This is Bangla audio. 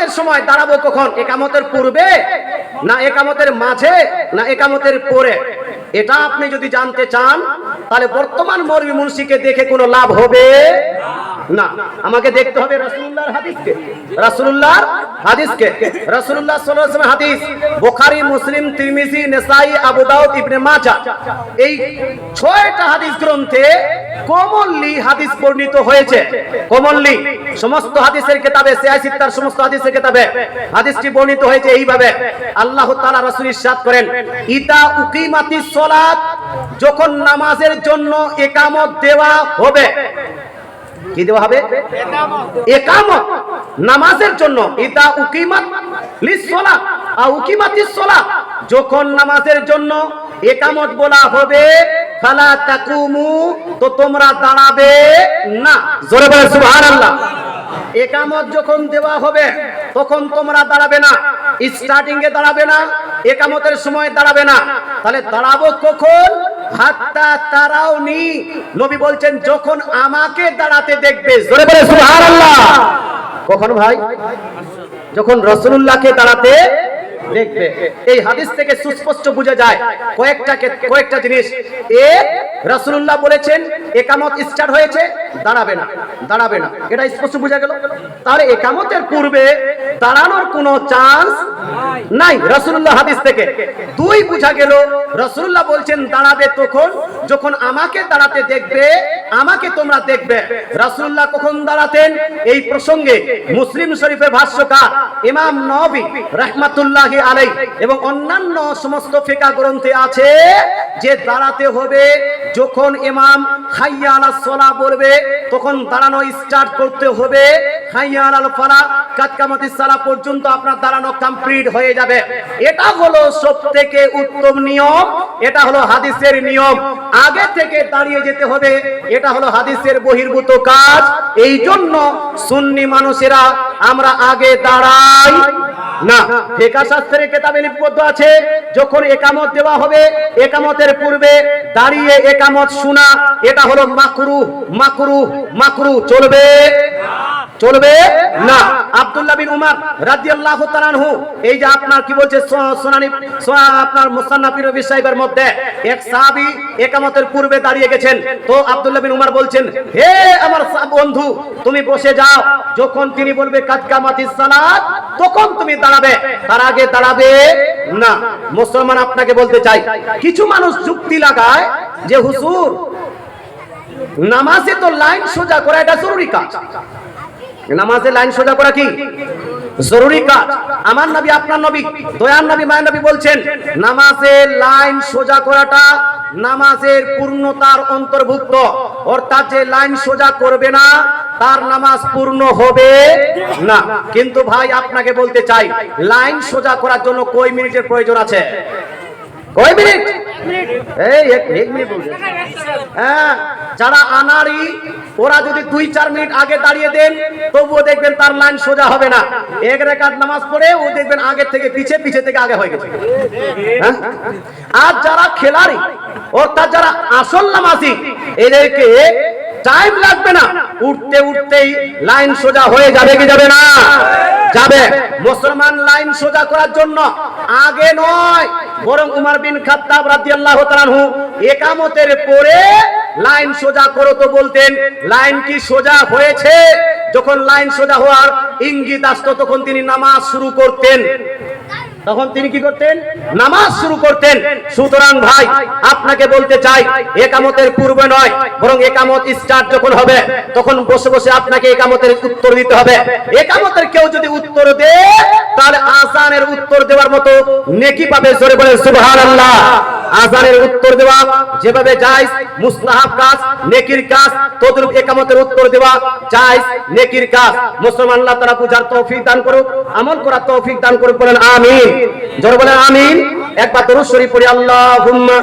একামতের সময় দাঁড়াবো কখন? একামতের পূর্বে না একামতের মাঝে না একামতের পরে? এটা আপনি যদি জানতে চান তাহলে বর্তমান মরবি মুন্সিকে দেখে কোনো লাভ হবে না। আমাকে দেখতে হবে রাসূলুল্লাহর হাদিসকে, রাসূলুল্লাহর হাদিসকে। রাসূলুল্লাহ সাল্লাল্লাহু আলাইহি ওয়াসাল্লাম হাদিস বুখারী, মুসলিম, তিরমিজি, নাসাঈ, আবু দাউদ, ইবনে মাজাহ, এই 6টা হাদিস গ্রন্থে কমনলি হাদিস বর্ণিত হয়েছে। কমনলি সমস্ত হাদিসের কিতাবে, সিয়াসিত্তার সমস্ত হাদিসের কিতাবে হাদিসটি বর্ণিত হয়েছে এইভাবে। আল্লাহ তাআলা রাসূল ইরশাদ করেন, ইদা উকিমাতিস সালাত, যখন নামাজের জন্য ইকামত দেওয়া হবে। কি দেওয়া হবে? ইকামত, নামাজের জন্য। ইদা উকিমাত লিস সালাত আও উকিমাতিস সালাত, যখন নামাজের জন্য ইকামত বলা হবে, ফালা তাকুমু, তো তোমরা দাঁড়াবে না। জোরে বলে সুবহানাল্লাহ। ইকামত যখন দেওয়া হবে তখন তোমরা দাঁড়াবে না, স্টার্টিং এ দাঁড়াবে না, ইকামতের সময় দাঁড়াবে না। তাহলে দাঁড়াবো কখন? হাত্তা তারাউনি, নবী বলছেন যখন আমাকে দাঁড়াতে দেখবে। জোরে বলে সুবহানাল্লাহ। কখন ভাই? যখন রাসূলুল্লাহকে দাঁড়াতে দেখবে। এই হাদিস থেকে সুস্পষ্ট বোঝা যায় কয়েকটা জিনিস। রাসূলুল্লাহ বলেছেন ইকামত স্টার্ট হয়েছে, দাঁড়াবে না, দাঁড়াবে না, এটা স্পষ্ট বোঝা গেল। তাহলে ইকামতের পূর্বে দাঁড়ানোর কোনো চান্স নাই রাসূলুল্লাহ হাদিস থেকে। 2 বোঝা গেল রাসূলুল্লাহ বলছেন দাঁড়াবে তখন যখন আমাকে দাঁড়াতে দেখবে, আমাকে তোমরা দেখবে। রাসূলুল্লাহ কখন দাঁড়াতেন? এই প্রসঙ্গে মুসলিম শরীফের ভাষ্যকার ইমাম নববী রাহমাতুল্লাহি আলাইহি এবং অন্যান্য সমস্ত ফিকহ গ্রন্থে আছে যে দাঁড়াতে হবে যখন ইমাম হাইয়া আলাস সালাহ বলবে, তখন দাঁড়ানো স্টার্ট করতে হবে। হাইয়া আলাল ফালাহ, কাদ কামাতিস সালাহ পর্যন্ত আপনার দাঁড়ানো কমপ্লিট হয়ে যাবে। এটা হলো সবথেকে উত্তম নিয়ম, এটা হলো হাদিসের নিয়ম। আগে থেকে দাঁড়িয়ে যেতে হবে, এটা হলো হাদিসের বহির্ভূত কাজ। এই জন্য সুন্নি মানুষেরা আমরা আগে দাঁড়াই না। ফিকহ শাস্ত্রের কিতাবে লিপিবদ্ধ আছে যখন ইকামত দেওয়া হবে, ইকামতের পূর্বে দাঁড়িয়ে ইকামত শোনা, এটা হলো মাকরুহ। মাকরুহ, মাকরুহ, চলবে চলবে না। আব্দুল্লাহ বিন উমর রাদিয়াল্লাহু তাআলা আনহু, এই যে আপনার কি বলছে সুনানি আপনার মুসান্নাফ নবী সাহেবের মধ্যে এক সাহাবী ইকামতের পূর্বে দাঁড়িয়ে গেছেন। তো আব্দুল্লাহ বিন উমর বলছেন, হে আমার বন্ধু তুমি বসে যাও, যখন তিনি বলবে কাদ কামাতিস সালাত তখন তুমি দাঁড়াবে, তার আগে দাঁড়াবে না। মুসলমান আপনাকে বলতে চাই, কিছু মানুষ যুক্তি লাগায় যে হুজুর নামাজে তো লাইন সোজা করা এটা জরুরি কাজ। নামাজে লাইন সোজা করা কি জরুরি কাজ? আমার নবী, আপনার নবী, দয়ার নবী, মায়ের নবী বলছেন নামাজে লাইন সোজা করাটা নামাজের পূর্ণতার অন্তর্ভুক্ত। অর্থাৎ যে লাইন সোজা করবে না তার নামাজ পূর্ণ হবে না। কিন্তু ভাই আপনাকে বলতে চাই, লাইন সোজা করার জন্য কয় মিনিটের প্রয়োজন আছে? কয় মিনিট? এই এক মিনিট বলছে। হ্যাঁ, যারা আনারি ওরা যদি 2-4 মিনিট আগে দাঁড়িয়ে দেন তবুও দেখবেন তার লাইন সোজা হবে না। এক রাকাত নামাজ পড়ে ও দেখবেন আগে থেকে পিছে, পিছে থেকে আগে হয়ে গেছে। আর যারা খেলারি অর্থাৎ যারা আসল নামাজি, এদেরকে টাইম লাগবে না, উঠতে উঠতেই লাইন সোজা হয়ে যাবে কি যাবে না? যাবে। মুসলমান লাইন সোজা করার জন্য আগে নয়, বরং উমর বিন খাত্তাব রাদিয়াল্লাহু তাআলা আনহু ইকামতের পরে লাইন সোজা করো তো বলতেন। লাইন কি সোজা হয়েছে? যখন লাইন সোজা হওয়ার ইঙ্গিত আসতো তখন তিনি নামাজ শুরু করতেন। তখন তিনি কি করতেন? নামাজ শুরু করতেন। সুতরাং ভাই আপনাকে বলতে চাই, ইকামতের পূর্বে নয় বরং ইকামত স্টার্ট যখন হবে তখন বসে বসে আপনাকে ইকামতের উত্তর দিতে হবে। ইকামতের কেউ যদি উত্তর দেয় তাহলে আযানের উত্তর দেওয়ার মতো নেকি পাবে। জোরে বলেন সুবহানাল্লাহ। আযানের উত্তর দেওয়া যেভাবে জায়েজ, মুস্তাহাব কাজ, নেকির কাজ, তদ্রূপ ইকামতের উত্তর দেওয়া জায়েজ, নেকির কাজ। মুসলমান আল্লাহ তাআলা বুঝার তৌফিক দান করুক, আমল করার তৌফিক দান করুক। বলেন আমিন। জোরে বলেন আমিন। একবার দরুদ শরীফ পড়ি, আল্লাহুম্মা